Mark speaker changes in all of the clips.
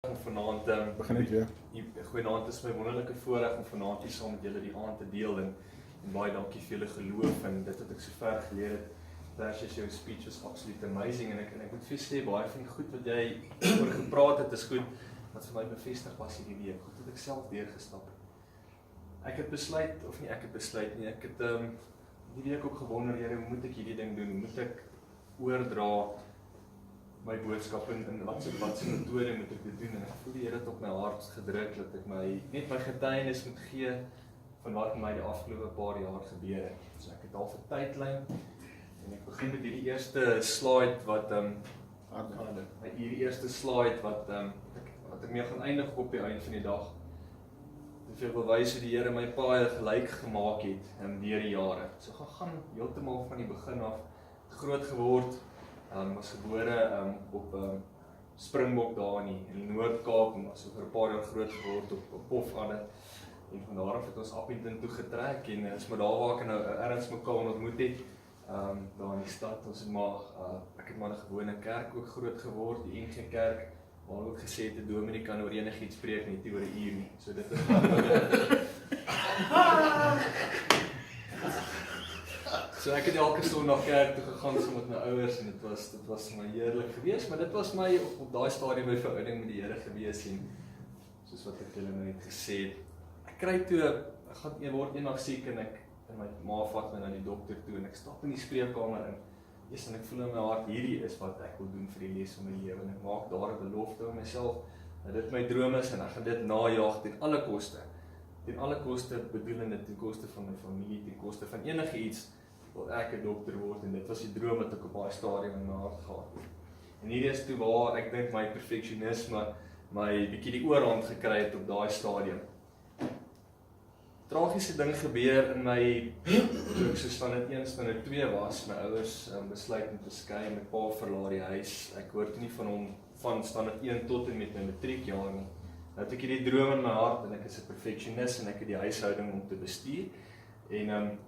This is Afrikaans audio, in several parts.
Speaker 1: Vanaand
Speaker 2: begin net weer.
Speaker 1: Goeienaand, is my wonderlike voorreg om vanaand hier saam met julle die aand te deel en baie dankie vir julle geloof en dit wat ek so ver geleer het. Tersius, jou speech was absoluut amazing en ek moet vir sê baie van die goed wat jy oor gepraat het is goed wat vir my bevestig was hierdie week. Goed wat ek self deurgestap het. Ek het besluit, of nie ek het besluit nie, ek het die week ook gewonder, Here, hoe moet ek hierdie ding doen? Hoe moet ek oordra my boodskap en wat se metode moet ek dit doen, en ek voel die Here het op my hart gedruk dat ek net my getuienis moet gee van wat in my die afgelope paar jaar gebeur het. So ek het al vir tydlyn en ek begin met hierdie eerste slide wat hierdie eerste slide wat ek mee gaan eindig op die einde van die dag. Hoeveel bewys hoe die Here my paai gelyk gemaak het deur die jare. So gaan heeltemal van die begin af, groot geword. Was gebore op Springbok daar in die Noord-Kaap en was oor 'n paar jaar groot geword op Pofadde. En van daar af het ons Appington toe getrek en is maar daar waar ek nou ergens mekaar ontmoet het, daar in die stad. Ek het maar 'n gewone kerk ook groot geword, die NG Kerk, waar ook gesê het 'n dominee kan oor enigiets preek, nie oor 'n uur nie. So dit is So ek het elke Sondag kerk toe gegaan saam met my ouers en dit was my heerlik geweest, maar dit was my op daai stadium my verhouding met die Here geweest en soos wat ek julle nou net gesê het. Ek kry toe, ek word eendag siek en my ma vat my na die dokter toe en ek stap in die spreekkamer in. En ek voel in my hart, hierdie is wat ek wil doen vir die les van my lewe en ek maak daar 'n belofte aan myself dat dit my droom is en ek gaan dit najaag ten alle koste. Ten alle koste bedoelende ten koste van my familie, ten koste van enige iets wil ek 'n dokter word en dit was die droom wat ek op baie stadium in my hart gehad het. En hier is toe waar ek dink my perfeksionisme my bietjie die oorhand gekry het op daai stadium. Tragiese ding gebeur in my toe ek so standaard 1, standaard 2 was. My ouers besluit om te skei, my pa verlaat die huis. Ek hoor toe nie van hom van standaard 1 tot en met my matriekjaar nie. Nou het ek hierdie droom in my hart en ek is 'n perfeksionis en ek het die huishouding om te bestuur. En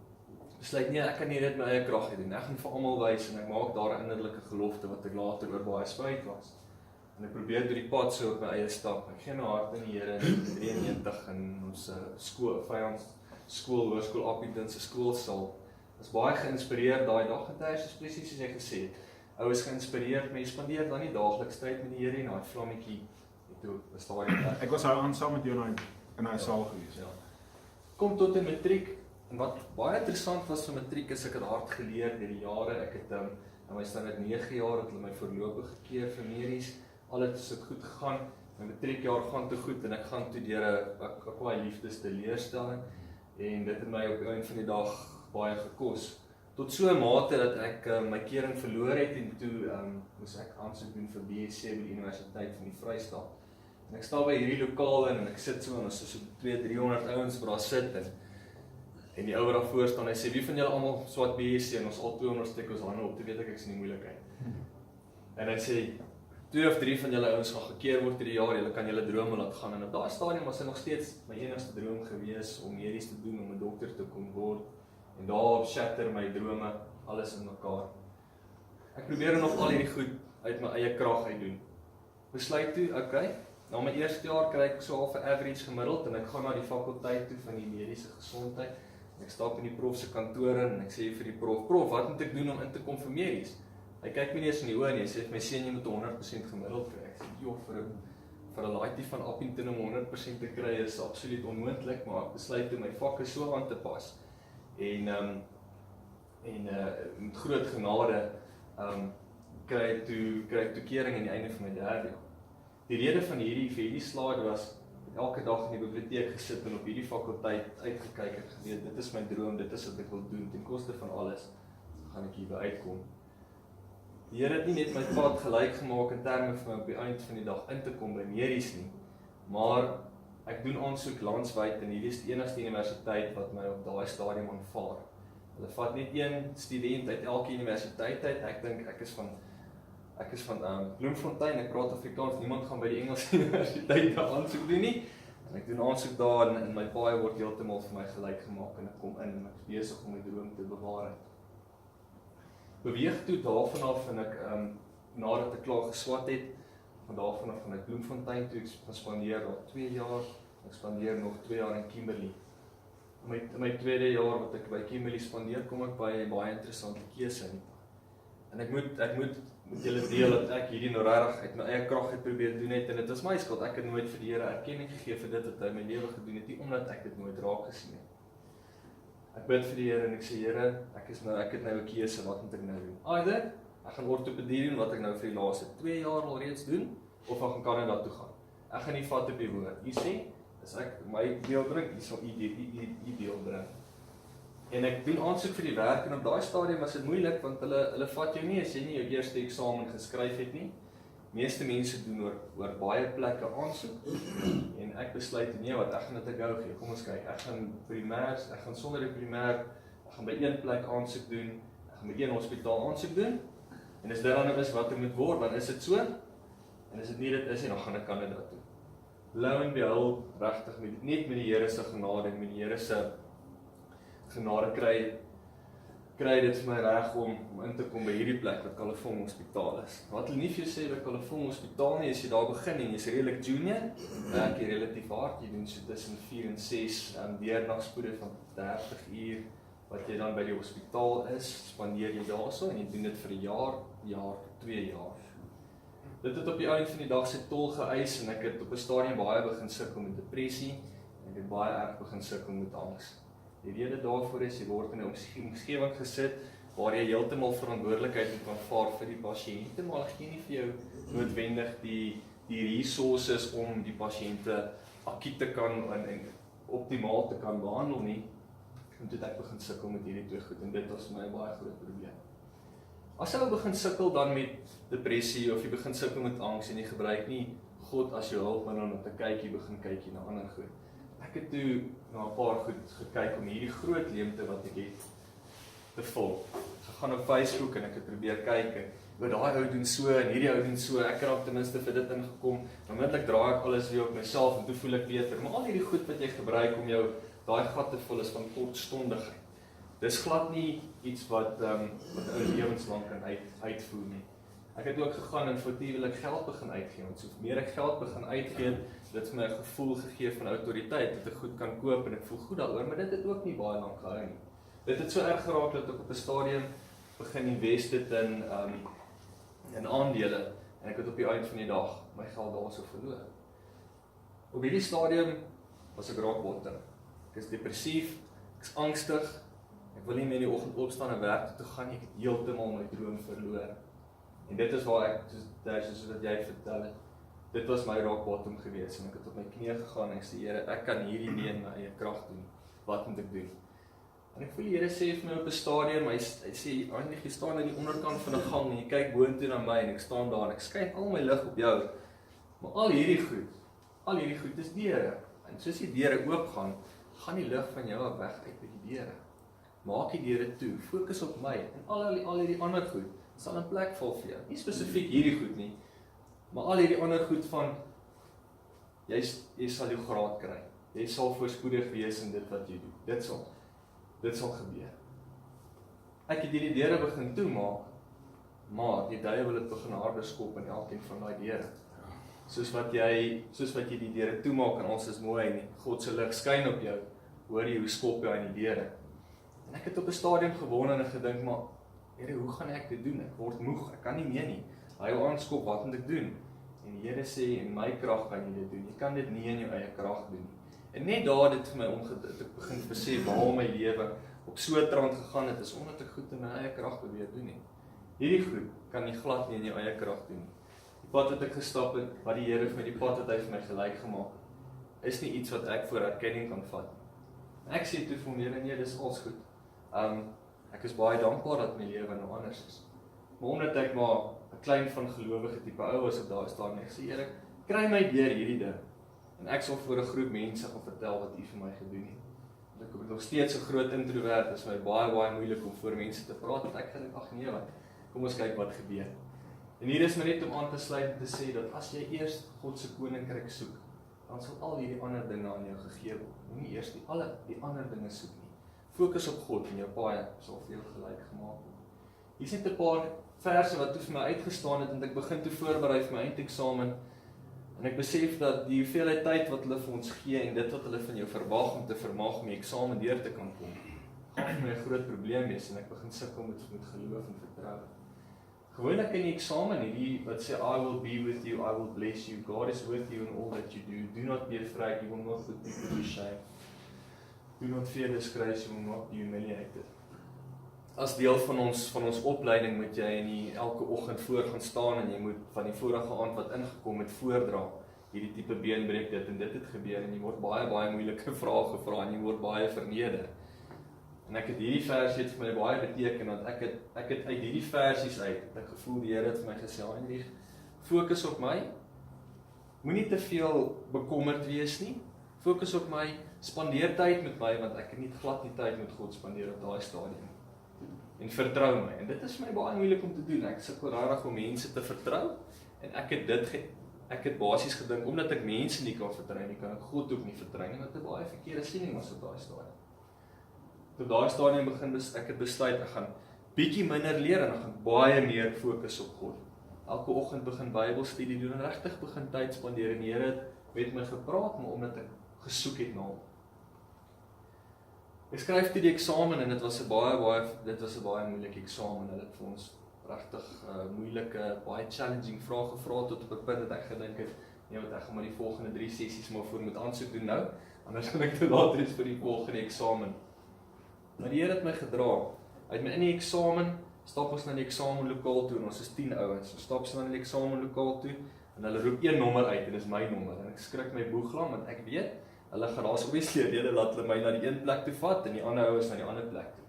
Speaker 1: besluit nee, ek kan nie dit my eie krag doen. Ek gaan vir almal wys en ek maak daar 'n innerlike gelofte wat ek later oor baie spyt was. En ek probeer deur die pad so op my eie stap. Ek gee my hart in die Here in 93 in ons hoërskool Appington se skoolsaal. Was baie geïnspireerd daai dag en Tersius presies soos jy gesê het. Ouers geïnspireerd, maar jy spandeer dan nie daagliks tyd met die Here en daai vlammetjie toe was daar.
Speaker 2: Ek was aan saam met jou in hy saal gewees.
Speaker 1: Ja. Kom tot in matriek. En wat baie interessant was vir matriek is ek het hard geleer deur die jare. Ek het in my standaard 9 jaar het hulle my voorlopig gekeer vir medies. Alles het goed gegaan. My matriekjaar gaan te goed en ek gaan toe deur 'n baie liefdes teleurstelling en dit het my op die einde van die dag baie gekos. Tot so 'n mate dat ek my kering verloor het en toe moes ek aansoek doen vir BSc by die Universiteit van die Vrystaat. En ek staan by hierdie lokaal en ek sit so en ons is so 200-300 ouens wat daar sit en die ouer daarvoor staan, hy sê, wie van julle almal swat BSc en ons al 200 steek ons hande op, te weet ek is in die moeilikheid. En hy sê, 2 of 3 van julle ouens gaan gekeer word hierdie jaar, julle kan julle drome laat gaan. En op daai stadium was dit nog steeds my enigste droom gewees om medies te doen, om 'n dokter te kon word. En daar shatter my drome, alles in mekaar. Ek probeer nog al hierdie goed uit my eie krag uit doen. Besluit toe, okay, na my eerste jaar kry ek so half 'n average gemiddeld en ek gaan na die fakulteit toe van die mediese gesondheid. Ek stap in die prof se kantoor en ek sê vir die prof, wat moet ek doen om in te kom vir medies? Hy kyk my nie eens in die oë nie, hy sê vir my seun jy moet 100% gemiddeld kry. Ek sê, joh, vir 'n laaitjie van Appington om 100% te kry is absoluut onmoontlik, maar ek besluit om my vakke so aan te pas. En met groot genade kry ek toe kering aan die einde van my 3de jaar. Die rede van hierdie slide was elke dag in die biblioteek gesit en op hierdie fakulteit uitgekyk en geweet, dit is my droom, dit is wat ek wil doen, ten koste van alles, gaan ek hierby uitkom. Die Here het nie net my pad gelyk gemaak in terme van my op die eind van die dag in te kom by medies nie, maar ek doen aansoek landwyd en hierdie is die enigste universiteit wat my op daai stadium aanvaar. Hulle vat net een student uit elke universiteit uit, ek dink ek is van Bloemfontein, ek praat Afrikaans, niemand gaan by die Engelse universiteit aansoek doen nie. En ek doen aansoek daar en my paai word heeltemal vir my gelyk gemaak en ek kom in en ek is besig om my droom te bewaar. Beweeg toe daarvan af en ek nadat ek klaar geswat het, van daarvan af gaan ek Bloemfontein toe, ek gaan spandeer daar 2 jaar, ek spandeer nog 2 jaar in Kimberley. In my tweede jaar wat ek by Kimberley spandeer, kom ek by 'n baie interessante keuse in. En ek moet julle deel dat ek hierdie nou regtig uit my eie krag het probeer doen het, en dit is my skuld, ek het nooit vir die Here erkenning gegee vir dit wat hy in my lewe gedoen het, nie omdat ek dit nooit raak gesien het. Ek bid vir die Here en ek sê, Here, ek het nou 'n keuse, wat moet ek nou doen? Either, ek gaan ortopedie doen, wat ek nou vir die laaste 2 jaar al reeds doen, of ek gaan Kanada toe gaan. Ek gaan nie vat op die woord. Jy sê, as ek my deel bring, jy sal die deel bring. En ek doen aansoek vir die werk, en op daai stadium was dit moeilik, want hulle vat jou nie as jy nie jou eerste eksamen geskryf het nie. Meeste mense doen oor baie plekke aansoek, en ek besluit, nee wat, ek gaan dit 'n go gee, kom ons kyk, ek gaan sonder die primêr, ek gaan by een plek aansoek doen, ek gaan by een hospitaal aansoek doen, en as dit dan is wat moet word, dan is dit so, en as dit nie dit is, dan gaan ek Kanada toe. Lo en behold, regtig, net met die Here se genade, en met die Here se genade kry dit vir my reg om in te kom by hierdie plek wat Kalafong Hospitaal is. Wat hulle nie vir jou sê by Kalafong Hospitaal nie, as jy daar begin en jy's redelik junior, werk jy relatief hard, jy doen so tussen 4 en 6 deurnagspoede van 30 uur, wat jy dan by die hospitaal is, spandeer jy daarso, en jy doen dit vir 'n jaar, 2 jaar. Dit het op die einde van die dag sy tol geëis, en ek het op 'n stadium baie begin sukkel met depressie, en ek het baie erg begin sukkel met angs. Die rede daarvoor is, jy word in 'n omgewing gesit, waar jy heeltemal verantwoordelikheid moet aanvaar vir die pasiënte, maar hulle gee nie vir jou noodwendig die resources om die pasiënte akkiet te kan en optimaal te kan behandel nie. En toe het ek begin sukkel met hierdie 2 goed, en dit was vir my 'n baie groot probleem. As jy begin sukkel dan met depressie, of jy begin sukkel met angs, en jy gebruik nie God as jou hulpmiddel om te kyk, jy begin kyk na ander goed. Ek het toe na 'n paar goed gekyk om hierdie groot leemte wat ek het te vul. Gegaan op Facebook en ek het probeer kyk, en daai ou doen so, en hierdie ou doen so, ek het ten minste vir dit ingekom, onmiddellik draai ek alles weer op myself, en toe voel ek beter, maar al hierdie goed wat jy gebruik om jou daai gat te vul is van kortstondigheid. Dis glad nie iets wat 'n lewenslang kan uitvoer nie. Ek het ook gegaan en vertiewelik geld begin uitgee, want so meer ek geld begin uitgee, dit het my 'n gevoel gegee van autoriteit, dat ek goed kan koop, en ek voel goed daaroor, maar dit het ook nie baie lank gehou nie. Dit het so erg geraak dat ek op 'n stadium begin invest het in aandele, en ek het op die einde van die dag my geld daarso verloor. Op hierdie stadium was ek rock bottom. Ek is depressief, ek is angstig, ek wil nie meer in die oggend opstaan en werk toe gaan nie, ek het heeltemal my droom verloor. En dit is waar ek, soos wat jy vertel het, dit was my rock bottom gewees, en ek het op my knieë gegaan, en ek sê, Here, ek kan hierdie nie in my eie krag doen, wat moet ek doen? En ek voel die Here sê vir my op 'n stadium, hy sê, Heinrich, jy staan aan die onderkant van 'n gang, en jy kyk boontoe na my, en ek staan daar, en ek skyn al my lig op jou, maar al hierdie goed is deure, en soos die deure oopgaan, gaan die lig van jou af weg uit by die deure. Maak die deure toe, fokus op my, en al hierdie ander goed, sal in plek val vir jou. Nie spesifiek hierdie goed nie, maar al hierdie ander goed van, jy sal jou graad kry. Jy sal voorspoedig wees in dit wat jy doen. Dit sal gebeur. Ek het hierdie deure begin toemaak, maar die duiwel het begin harde skop in elkeen van daai deure. Soos wat jy die deure toemaak, en ons is mooi, en God se lig skyn op jou, hoor jy hoe skop jy aan die deure. En ek het op 'n stadium gewonder en gedink, maar Here, hoe gaan ek dit doen? Ek word moeg, ek kan nie meer nie. Hy wil aanskop, wat moet ek doen? En die Here sê, in my krag kan jy dit doen. Jy kan dit nie in jou eie krag doen nie. En net daar het vir my omgedit, ek begin besef waar my lewe op so 'n trant gegaan het, is omdat ek goed in my eie krag probeer doen nie. Hierdie goed kan jy glad nie in jou eie krag doen nie. Die pad wat ek gestap het, wat die Here vir my, die pad wat hy vir my gelyk gemaak, is nie iets wat ek voor erkenning kan vat. Ek sê toe vir hom, nee, dis alles goed. Ek is baie dankbaar dat my lewe nou anders is. Maar omdat ek maar 'n klein van gelowige tipe ou was op daai stadium, ek sê, Here, kry my deur hierdie ding. En ek sal voor 'n groep mense gaan vertel wat U vir my gedoen het. Ek is nog steeds 'n groot introvert, dit is my baie moeilik om voor mense te praat, want ek gedink, ag nee, kom ons kyk wat gebeur. En hier is my net om aan te sluit en te sê, dat as jy eers God se koninkryk soek, dan sal al hierdie ander dinge aan jou gegee word. Moenie eers die ander dinge soek nie. Fokus op God en jou paai sal vir jou gelyk gemaak word. Hier is net 'n paar verse wat toe vir my uitgestaan het, en ek begin te voorberei vir my eindeksamen, en ek besef dat die hoeveelheid tyd wat hulle vir ons gee, en dit wat hulle van jou verwag om te vermaak om die eksamen deur te kan kom, gaan vir my 'n groot probleem wees, en ek begin sukkel met geloof en vertrou. Gewoonlik in die eksamen, hierdie wat sê, I will be with you, I will bless you, God is with you in all that you do not be afraid, you will not put people to shame, do not fear disgrace, you will not be humiliated. As deel van ons opleiding moet jy elke oggend voor gaan staan, en jy moet van die vorige aand wat ingekom het voordra, hierdie tipe beenbreek dit en dit het gebeur, en jy word baie moeilike vrae gevra, en jy word baie verneder. En ek het hierdie versie het vir my baie beteken, want ek het uit hierdie versies uit, ek gevoel die Here het vir my gesê, Heinrich, fokus op my, moenie te veel bekommerd wees nie, fokus op my, spandeer tyd met my, want ek het nie glad die tyd met God spandeer op daai stadium. En vertrou my, en dit is vir my baie moeilik om te doen, ek sukkel regtig om mense te vertrou, en ek het basies gedink, omdat ek mense nie kan vertrou nie, kan ek God ook nie vertrou nie, want dit baie verkeerde siening was op daai stadium. Op daai stadium ek het besluit, ek gaan bietjie minder leer, en ek gaan baie meer fokus op God. Elke oggend begin Bybelstudie doen, en regtig begin tyd spandeer, en die Here het met my gepraat, maar omdat ek gesoek het na hom. Ek skryf toe die eksamen, en dit was 'n baie moeilike eksamen. Hulle het vir ons regtig moeilike, baie challenging vrae gevra, tot op 'n punt dat ek gedink het, nee, wat ek gaan maar die volgende 3 sessies maar voor moet aansoek doen nou, anders gaan ek te laat wees vir die volgende eksamen. Maar die Here het my gedra. Hy het my in die eksamen, stap ons na die eksamenlokaal toe, en ons is 10 ouens, so stap ons na die eksamenlokaal toe, en hulle roep een nommer uit, en dis my nommer, en ek skrik my boeglam, want ek weet, hulle gaan daar's obviously 'n rede dat hulle my na die een plek toe vat, en die ander ouens na die ander plek toe.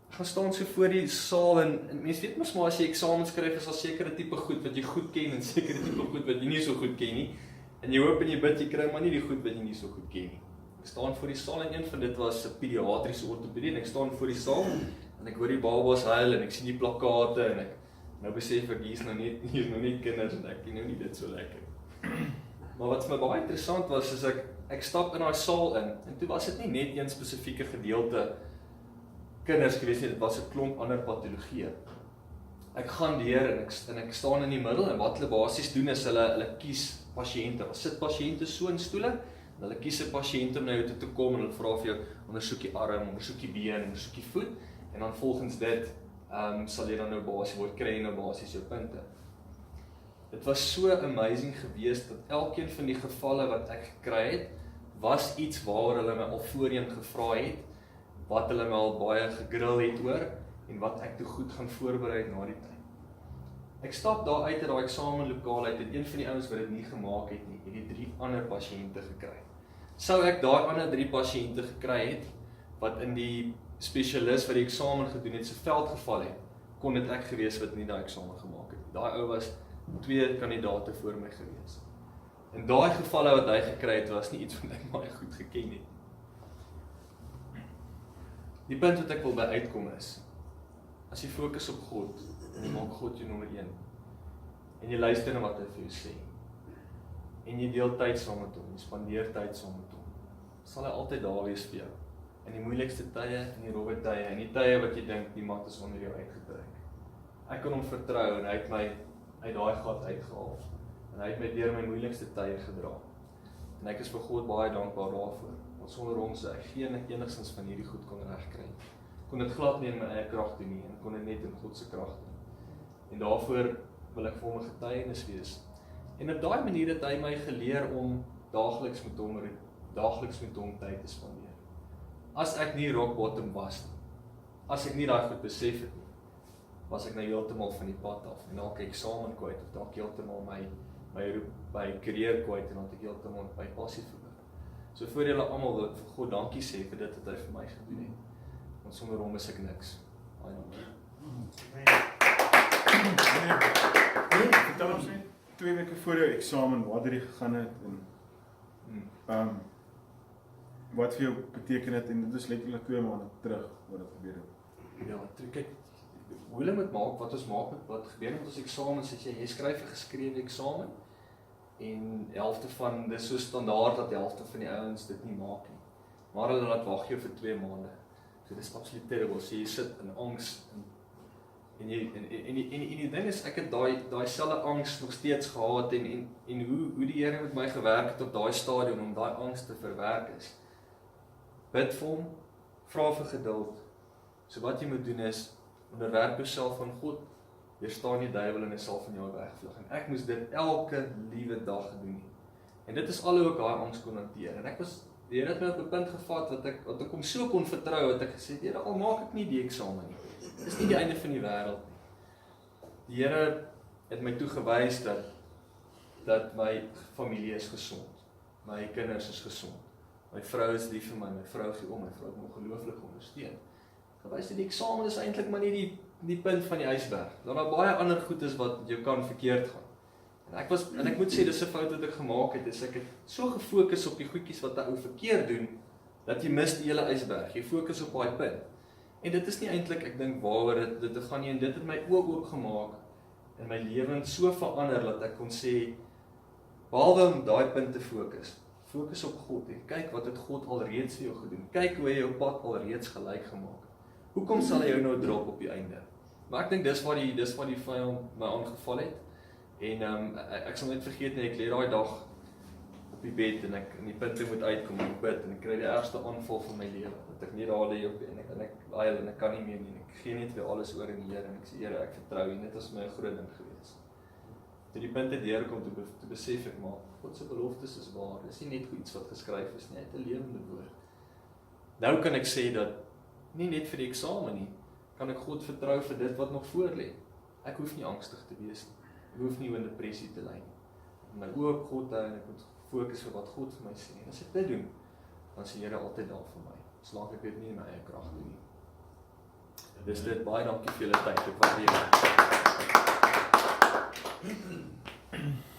Speaker 1: Ek gaan staan so voor die saal, en mense weet mos maar, as jy eksamen skryf, is daar sekere tipe goed wat jy goed ken, en sekere tipe goed wat jy nie so goed ken nie, en jy hoop en jy bid, jy kry maar nie die goed wat jy nie so goed ken nie. Ek staan voor die saal, en een van dit was 'n pediatriese ortopedie, en ek staan voor die saal, en ek hoor die babas huil, en ek sien die plakate, en ek nou besef ek, hier is nog nie kinders, en ek ken nou nie dit so lekker. Maar wat vir my baie interessant was, is ek stap in daai saal in, en toe was dit nie net een spesifieke gedeelte kinders gewees nie, dit was 'n klomp ander patologieë. Ek gaan deur, en ek staan in die middel, en wat hulle basies doen is, hulle kies pasiënte, hulle sit pasiënte so in stoele, en hulle kies 'n pasiënt om na jou toe te kom, en hulle vra vir jou, ondersoek die arm, ondersoek die been, ondersoek die voet, en dan volgens dit, sal jy dan nou basies word, kry jy nou basies jou punte. Dit was so amazing geweest, dat elkeen van die gevalle wat ek gekry het, was iets waar hulle my al voorheen gevra het, wat hulle my al baie gegrill het oor, en wat ek toe goed gaan voorberei het na die tyd. Ek stap daar uit daai eksamenlokaal uit, en een van die ouens wat dit nie gemaak het nie, het die 3 ander pasiënte gekry. Sou ek daai ander 3 pasiënte gekry het, wat in die spesialis wat die eksamen gedoen het, se veld geval het, kon dit ek gewees wat nie daai eksamen gemaak het. Daai ou was 2 kandidate voor my gewees. En daai gevalle wat hy gekry het, was nie iets wat ek baie goed geken het. Die punt wat ek wil by uitkom is, as jy fokus op God, en jy maak God jou nommer 1, en jy luister na wat hy vir jou sê, en jy deel tyd saam met hom, jy spandeer tyd saam met hom, sal hy altyd daar wees vir jou, in die moeilikste tye, in die rowwe tye, en die tye wat jy dink, die mat is onder jou uitgetrek. Ek kan hom vertrou, en hy het my uit daai gat uitgehaal, en hy het my deur my moeilikste tye gedra, en ek is vir God baie dankbaar daarvoor, want sonder hom sou ek geen enigstens van hierdie goed kon regkry. Kon dit glad nie in my eie krag doen nie, en kon dit net in God se krag doen. En daarvoor wil ek vir hom 'n getuienis wees. En op daai manier het hy my geleer om daagliks met hom tyd te spandeer. As ek nie rock bottom was nie, as ek nie daai goed besef het nie, was ek nou heeltemal van die pad af, en dalk eksamen kwyt, of dalk heeltemal my carrière kwyt, en dan ek heeltemal my passie verloor. So voor julle almal wil ek vir God dankie sê vir dit wat hy vir my gedoen het. Want sonder hom is ek niks. Baie dankie.
Speaker 2: Vertel ons net 2 weke voor jou eksamen, waar jy gegaan het, en wat vir jou beteken het, en dit is letterlik 2 maande terug, wat het gebeur het.
Speaker 1: Ja, kyk, hoe hulle moet maak, wat ons maak met wat gebeur met ons eksamens, is jy skryf 'n geskrewe eksamen, en helfte van, dis so standaard dat die helfte van die ouens dit nie maak nie. Maar hulle laat wag jou vir 2 maande. So dis absoluut terrible. So jy sit in angs, En die ding is, ek het daai selfe angs nog steeds gehad en hoe die Here met my gewerk het op daai stadium om daai angs te verwerk is. Bid vir hom, vra vir geduld. So wat jy moet doen is, onderwerp jouself aan God, weerstaan die duiwel en hy sal van jou wegvlug. En ek moes dit elke liewe dag doen. En dit is al hoe ek daai angs kon hanteer. En die Here het my op 'n punt gevat wat ek hom so kon vertrou, dat ek gesê het, Here, al maak ek nie die eksamen nie. Dit is nie die einde van die wêreld nie. Die Here het my toegewys dat my familie is gesond. My kinders is gesond. My vrou is lief vir my vrou gee om, my vrou het my ongelooflik ondersteun. Gewys dat die eksamen is eintlik maar nie die punt van die ysberg. Daar is baie ander goed is wat jou kan verkeerd gaan. En ek moet sê, dis 'n fout wat ek gemaak het, is ek het so gefokus op die goedjies wat ou verkeerd doen, dat jy mis die hele ysberg. Jy fokus op daai punt. En dit is nie eintlik, ek dink, waaroor dit gaan nie, en dit het my oop gemaak, en my lewens so verander, dat ek kon sê, behalwe om daai punt te fokus op God, en kyk wat het God alreeds vir jou gedoen, kyk hoe hy jou pad alreeds gelyk gemaak. Hoekom sal hy jou nou drop op die einde? Maar ek dink dis waar die vyand my aangeval het. En ek sal net vergeet nie, ek lê daai dag op die bed en ek in die punte moet uitkom en bid en ek kry die ergste aanval van my lewe. Dat ek nie daar lê op en ek huil en ek kan nie meer nie. Ek gee net weer alles oor in die Here en ek sê Here, ek vertrou U. Dit was my 'n groot ding gewees. Toe die punte deurkom, toe besef ek maar God se beloftes is waar. Dis nie net iets wat geskryf is nie, hy het 'n lewende woord. Nou kan ek sê dat nie net vir die eksamen nie, kan ek God vertrou vir dit wat nog voor lê. Ek hoef nie angstig te wees nie. Ek hoef nie in depressie te ly nie. My oë op God hou en ek moet fokus op wat God vir my sê. En as ek dit doen, dan is die Here altyd daar vir my. Slaag ek dit nie in my eie krag doen nie. Dis dit, baie dankie vir julle tyd. Ek waardeer dit.